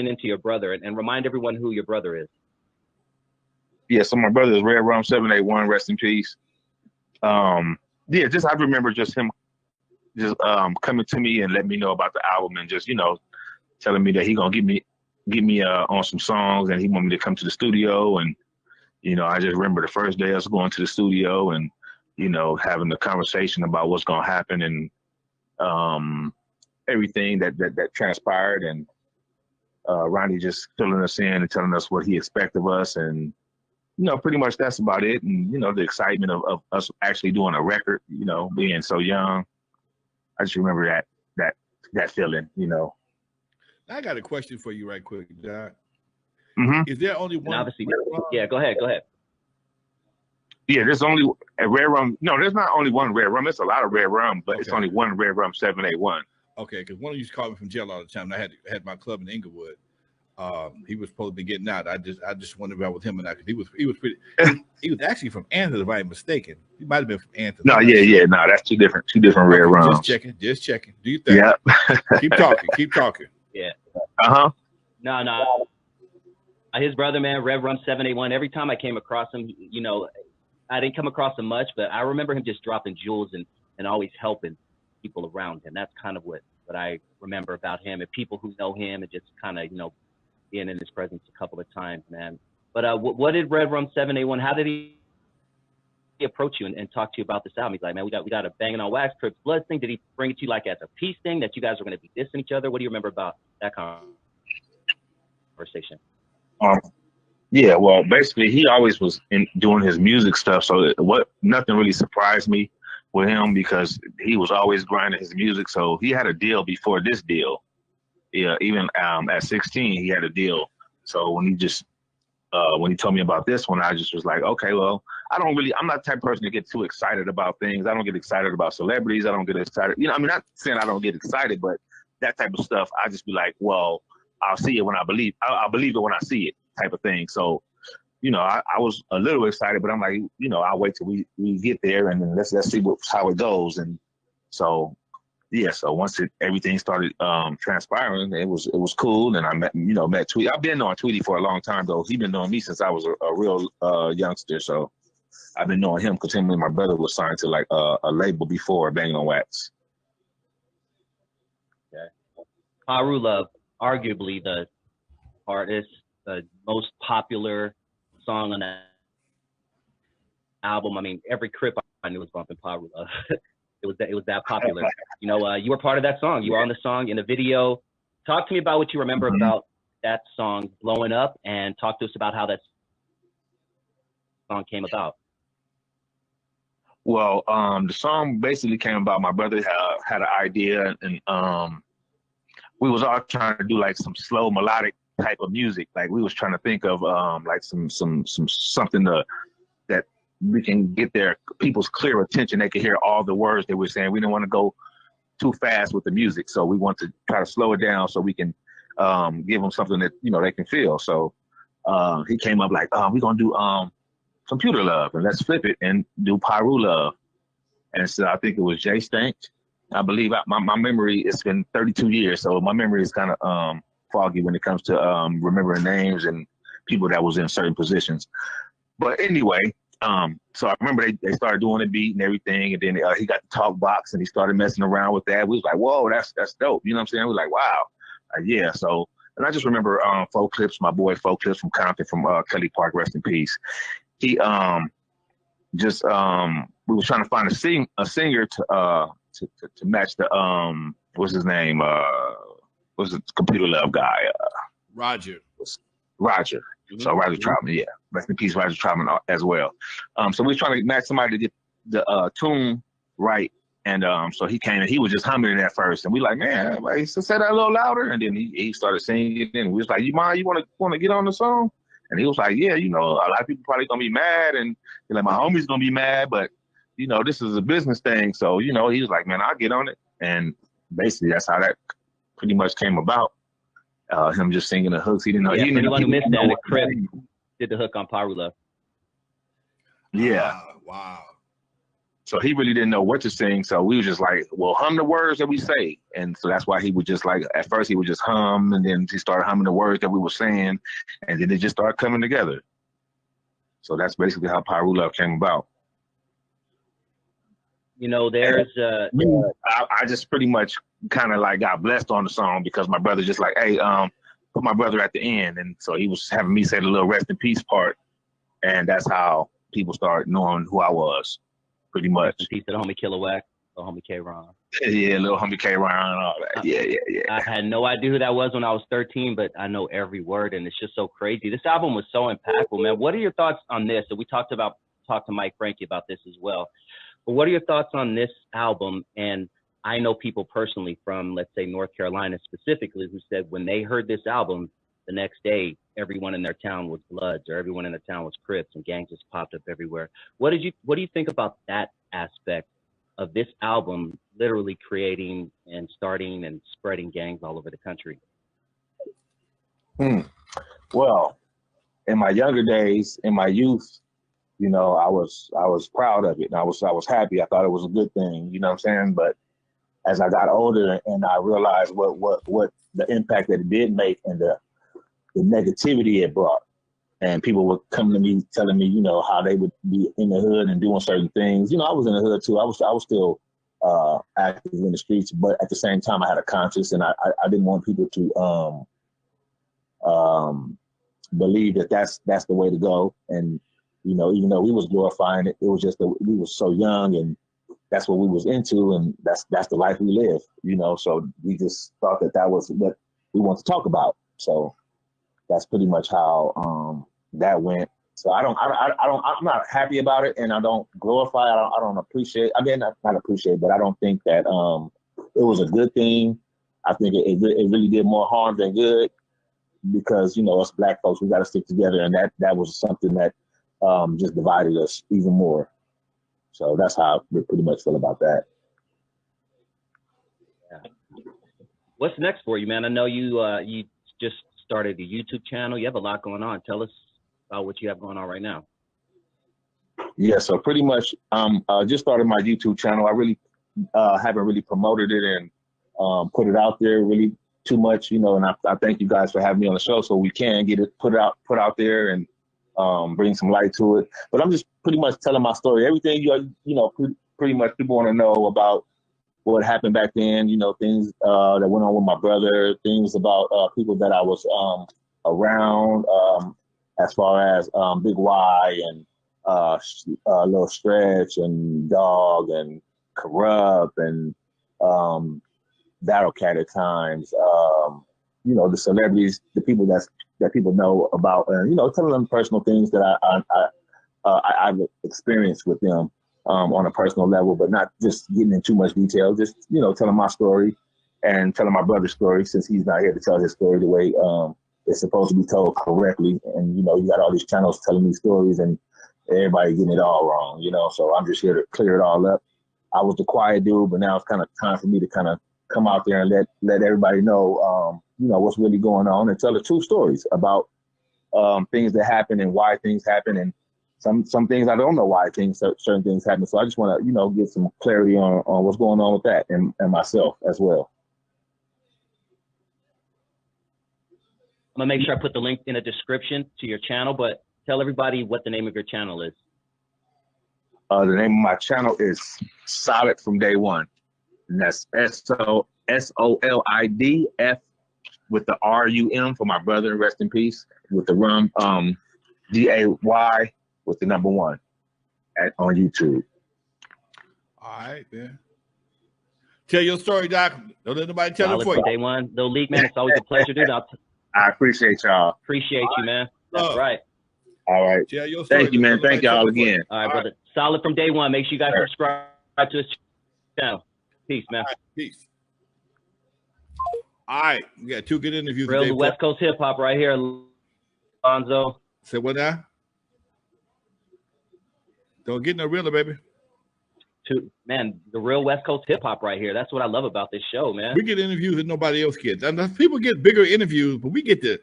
into your brother and remind everyone who your brother is. Yeah, so my brother is Red Rum 781, rest in peace. Yeah, just I remember just him just coming to me and letting me know about the album and just, you know, telling me that he gonna get me on some songs and he want me to come to the studio. And, you know, I just remember the first day I was going to the studio and, you know, having the conversation about what's gonna happen and everything that transpired, and Ronnie just filling us in and telling us what he expected of us, and you know, pretty much that's about it. And you know, the excitement of us actually doing a record, you know, being so young. I just remember that feeling, you know. I got a question for you right quick, John. Mm-hmm. Is there only one? Obviously, yeah, go ahead. Yeah, there's only a Red Rum. No, there's not only one Red Rum. There's a lot of Red Rum, but okay. It's only one Red Rum 781. Okay, because one of you called me from jail all the time. And I had my club in Inglewood. He was supposed to be getting out. I just wondered about with him and I. He was pretty. He was actually from Anthony, if I'm mistaken. He might have been from Anthony. No, yeah, no, that's two different Red Rums. Just checking. Do you think? Yeah. Keep talking. Yeah. No. His brother, man, Red Rum 781. Every time I came across him, you know, I didn't come across him much, but I remember him just dropping jewels and always helping people around him. That's kind of what I remember about him, and people who know him, and just kind of, you know, being in his presence a couple of times, man. But what did Red Rum 781? How did he approach you and talk to you about this album? He's like, man, we got a Bangin' on Wax, Crips Blood thing. Did he bring it to you like as a peace thing that you guys are going to be dissing each other? What do you remember about that conversation? Yeah, well, basically, he always was doing his music stuff, so nothing really surprised me with him because he was always grinding his music. So he had a deal before this deal. Yeah, even at 16, he had a deal. So when he told me about this one, I just was like, okay, well, I'm not the type of person to get too excited about things. I don't get excited about celebrities. I don't get excited. You know, I mean, not saying I don't get excited, but that type of stuff, I just be like, well, I'll see it when I believe. I'll believe it when I see it, type of thing. So, you know, I was a little excited, but I'm like, you know, I'll wait till we get there and then let's see how it goes. And so, yeah. So once everything started transpiring, it was cool. And I met Tweety. I've been knowing Tweety for a long time though. He's been knowing me since I was a real youngster. So I've been knowing him because him and my brother was signed to like a label before Bangin' on Wax. Okay. Piru Love, arguably the artist, the most popular song on that album. I mean, every Crip I knew was bumping Piru Love. It was that popular. You know, you were part of that song. You were on the song in the video. Talk to me about what you remember about that song blowing up, and talk to us about how that song came about. Well, the song basically came about. My brother had an idea, and we was all trying to do like some slow melodic type of music. Like we was trying to think of like some something that we can get people's clear attention. They could hear all the words they were saying. We didn't want to go too fast with the music, so we want to try to slow it down so we can give them something that, you know, they can feel. So he came up like, we're gonna do Computer Love, and let's flip it and do Piru Love. And so I think it was Jay Stank. I believe my memory, it's been 32 years, so my memory is kind of foggy when it comes to remembering names and people that was in certain positions. But anyway, so I remember they started doing the beat and everything, and then he got the talk box and he started messing around with that. We was like, whoa, that's dope. You know what I'm saying? We was like, wow, yeah. So, and I just remember Folk Clips, my boy Folk Clips from Compton, from Kelly Park, rest in peace. He just we was trying to find a singer to match the what's his name? What's the Computer Love guy? Roger. Mm-hmm. So Roger Troutman, yeah. Rest in peace, Roger Troutman as well. So we was trying to match somebody to get the tune right. And so he came and he was just humming it at first. And we like, man, like, so say that a little louder. And then he started singing. And we was like, you want to get on the song? And he was like, yeah, you know, a lot of people probably gonna be mad, and like my homie's gonna be mad, but you know, this is a business thing. So, you know, he was like, man, I'll get on it. And basically that's how that pretty much came about. Him just singing the hooks. He didn't know. Yeah, he for anyone who missed that, the Crip did the hook on Piru Love. Yeah. Wow. So he really didn't know what to sing. So we were just like, well, hum the words that we say. And so that's why he would just like, at first he would just hum, and then he started humming the words that we were saying, and then it just started coming together. So that's basically how Piru Love came about. You know, there's I just pretty much kind of like got blessed on the song because my brother just like, hey, put my brother at the end. And so he was having me say the little rest in peace part. And that's how people started knowing who I was. Pretty much. Piece of the homie Michel'le, little homie K-Ron. Yeah, little homie K-Ron and all that. Yeah. I had no idea who that was when I was 13, but I know every word, and it's just so crazy. This album was so impactful, man. What are your thoughts on this? So we talked to Mike Frankie about this as well. But what are your thoughts on this album? And I know people personally from, let's say, North Carolina specifically, who said when they heard this album, the next day, everyone in their town was Bloods, or everyone in their town was Crips, and gangs just popped up everywhere. What do you think about that aspect of this album literally creating and starting and spreading gangs all over the country? Well, in my younger days, in my youth, you know, I was proud of it, and I was happy. I thought it was a good thing, you know what I'm saying? But as I got older and I realized what the impact that it did make, and the negativity it brought, and people would come to me telling me, you know, how they would be in the hood and doing certain things. You know, I was in the hood too. I was still active in the streets, but at the same time, I had a conscience, and I didn't want people to believe that that's the way to go. And you know, even though we was glorifying it, it was just that we were so young, and that's what we was into, and that's the life we live. You know, so we just thought that was what we want to talk about. So that's pretty much how that went. So I'm not happy about it, and I don't glorify. I don't appreciate. I mean, not appreciate, but I don't think that it was a good thing. I think it really did more harm than good, because you know, us black folks, we got to stick together, and that was something that just divided us even more. So that's how we pretty much feel about that. Yeah. What's next for you, man? I know you just started a YouTube channel. You have a lot going on. Tell us about what you have going on right now. Yeah, so pretty much just started my YouTube channel. I really haven't really promoted it and put it out there really too much, you know, and I thank you guys for having me on the show so we can get it put out there and bring some light to it. But I'm just pretty much telling my story. Everything you know, pretty much people want to know about what happened back then, you know, things that went on with my brother, things about people that I was around, as far as Big Y and Lil Stretch and Dog and Corrupt and Battle Cat at times, you know, the celebrities, the people that people know about, and you know, telling them personal things that I've experienced with them on a personal level, but not just getting in too much detail. Just, you know, telling my story and telling my brother's story, since he's not here to tell his story the way it's supposed to be told correctly. And you know, you got all these channels telling these stories, and everybody getting it all wrong. You know, so I'm just here to clear it all up. I was the quiet dude, but now it's kind of time for me to kind of come out there and let everybody know, you know, what's really going on, and tell the true stories about things that happen and why things happen, and some things I don't know why certain things happen. So I just want to, you know, get some clarity on what's going on with that, and myself as well. I'm gonna make sure I put the link in the description to your channel, but tell everybody what the name of your channel is. The name of my channel is Solid from Day One, and that's SOLID with the RUM for my brother, rest in peace, with the rum, DAY with the number 1 on YouTube. All right, man. Tell your story, Doc. Don't let nobody tell it for you. Day one, Lil Leak, man. It's always a pleasure, dude. I appreciate y'all. Appreciate you, man. That's right. All right. Tell your story. Thank you, man. Thank y'all again. All right, brother. Solid from Day One. Make sure you guys subscribe to his channel. Peace, man. Right, peace. All right, we got 2 good interviews. Real West Coast hip hop right here, Lonzo. Say what now? Don't get no realer, baby. Man, the real West Coast hip hop right here. That's what I love about this show, man. We get interviews that nobody else gets. And people get bigger interviews, but we get the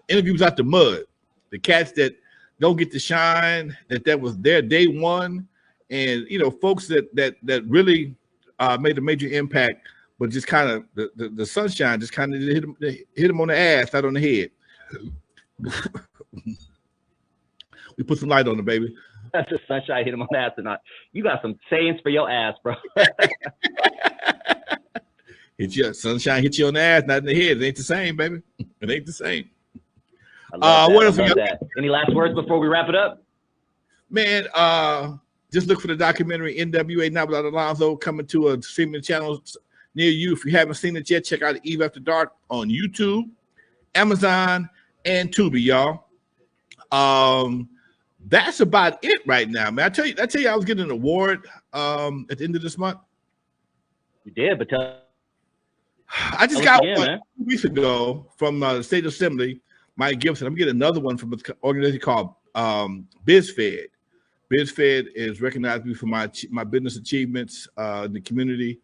interviews out the mud. The cats that don't get to shine, that was their day one, and you know, folks that really made a major impact, but just kind of the sunshine just kind of hit him on the ass, not on the head. We put some light on it, baby. That's the sunshine hit him on the ass or not. You got some sayings for your ass, bro. Hit you, sunshine hit you on the ass, not in the head. It ain't the same, baby. It ain't the same. I love that. Any last words before we wrap it up? Man, just look for the documentary N.W.A. Not Without Lonzo coming to a streaming channel near you. If you haven't seen it yet, check out Eve After Dark on YouTube, Amazon, and Tubi, y'all. That's about it right now, man. I tell you, I was getting an award at the end of this month. You did, but I just got one 2 weeks ago from the State Assembly, Mike Gibson. I'm getting another one from an organization called BizFed. BizFed is recognized me for my business achievements in the community,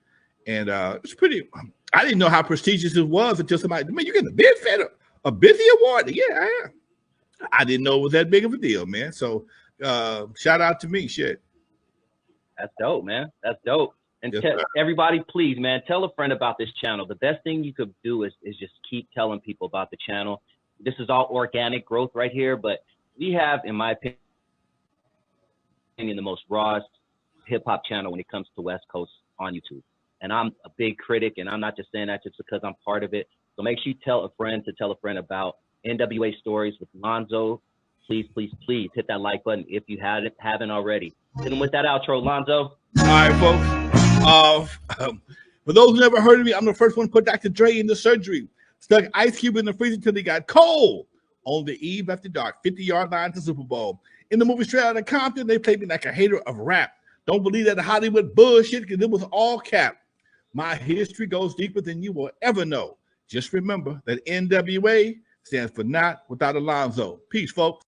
and it's pretty. I didn't know how prestigious it was until somebody, man, you getting a BizFed, a Busy Award? Yeah, I am. I didn't know it was that big of a deal, man. So shout out to me, shit. That's dope, man. That's dope. And Yes, everybody, please, man, tell a friend about this channel. The best thing you could do is just keep telling people about the channel. This is all organic growth right here, but we have, in my opinion, the most rawest hip-hop channel when it comes to West Coast on YouTube. And I'm a big critic, and I'm not just saying that just because I'm part of it. So make sure you tell a friend about N.W.A. Stories with Lonzo. Please, please, please hit that like button if you haven't already. Hit him with that outro, Lonzo. All right, folks. For those who never heard of me, I'm the first one to put Dr. Dre in the surgery. Stuck Ice Cube in the freezer until he got cold. On the Eve After Dark, 50-yard line to Super Bowl. In the movie Straight Outta Compton, they played me like a hater of rap. Don't believe that Hollywood bullshit because it was all cap. My history goes deeper than you will ever know. Just remember that N.W.A. stands for Not Without Alonzo. Peace, folks.